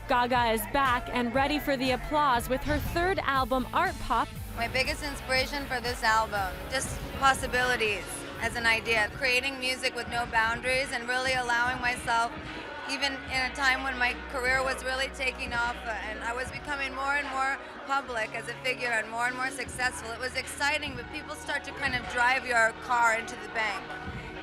Gaga is back and ready for the applause with her third album, Artpop. My biggest inspiration for this album, just possibilities as an idea, creating music with no boundaries and really allowing myself, even in a time when my career was really taking off and I was becoming more and more public as a figure and more successful. It was exciting, but people start to kind of drive your car into the bank.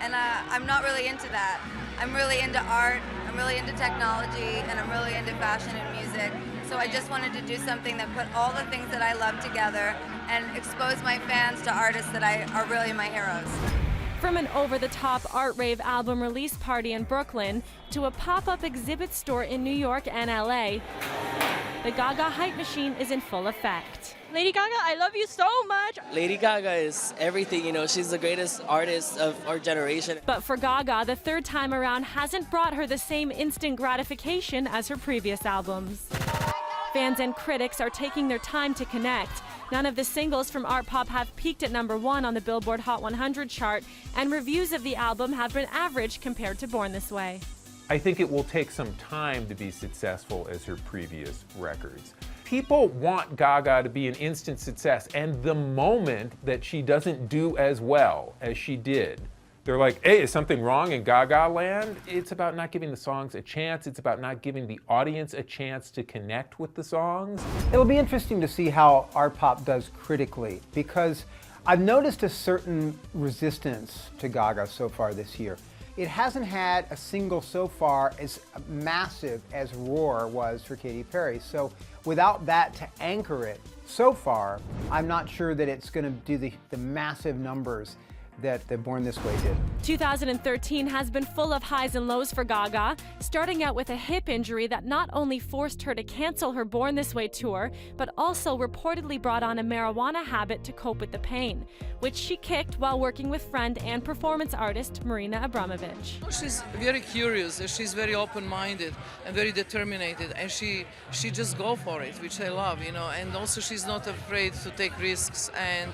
And I'm not really into that. I'm really into art, I'm really into technology, and I'm really into fashion and music. So I just wanted to do something that put all the things that I love together and expose my fans to artists that are really my heroes. From an over-the-top art rave album release party in Brooklyn to a pop-up exhibit store in New York and LA, the Gaga hype machine is in full effect. Lady Gaga, I love you so much. Lady Gaga is everything, you know, she's the greatest artist of our generation. But for Gaga, the third time around hasn't brought her the same instant gratification as her previous albums. Fans and critics are taking their time to connect. None of the singles from Artpop have peaked at #1 on the Billboard Hot 100 chart, and reviews of the album have been average compared to Born This Way. I think it will take some time to be successful as her previous records. People want Gaga to be an instant success, and the moment that she doesn't do as well as she did, they're like, hey, is something wrong in Gaga land? It's about not giving the songs a chance. It's about not giving the audience a chance to connect with the songs. It'll be interesting to see how Artpop does critically, because I've noticed a certain resistance to Gaga so far this year. It hasn't had a single so far as massive as Roar was for Katy Perry. So without that to anchor it so far, I'm not sure that it's going to do the massive numbers that the Born This Way did. 2013 has been full of highs and lows for Gaga, starting out with a hip injury that not only forced her to cancel her Born This Way tour, but also reportedly brought on a marijuana habit to cope with the pain, which she kicked while working with friend and performance artist Marina Abramovich. She's very curious, she's very open-minded and very determined, and she just go for it, which I love, you know, and also she's not afraid to take risks and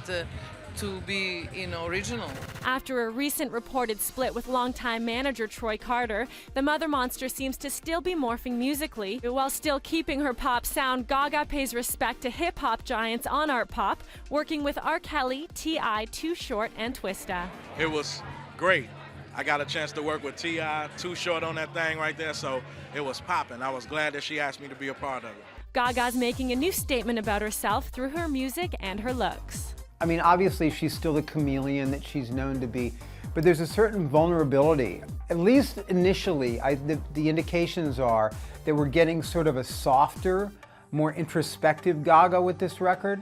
to be, you know, original. After a recent reported split with longtime manager Troy Carter, the Mother Monster seems to still be morphing musically. While still keeping her pop sound, Gaga pays respect to hip-hop giants on Artpop, working with R. Kelly, T.I., Too Short, and Twista. It was great. I got a chance to work with T.I., Too Short on that thing right there, so it was popping. I was glad that she asked me to be a part of it. Gaga's making a new statement about herself through her music and her looks. I mean, obviously she's still the chameleon that she's known to be, but there's a certain vulnerability. At least initially, the indications are that we're getting sort of a softer, more introspective Gaga with this record.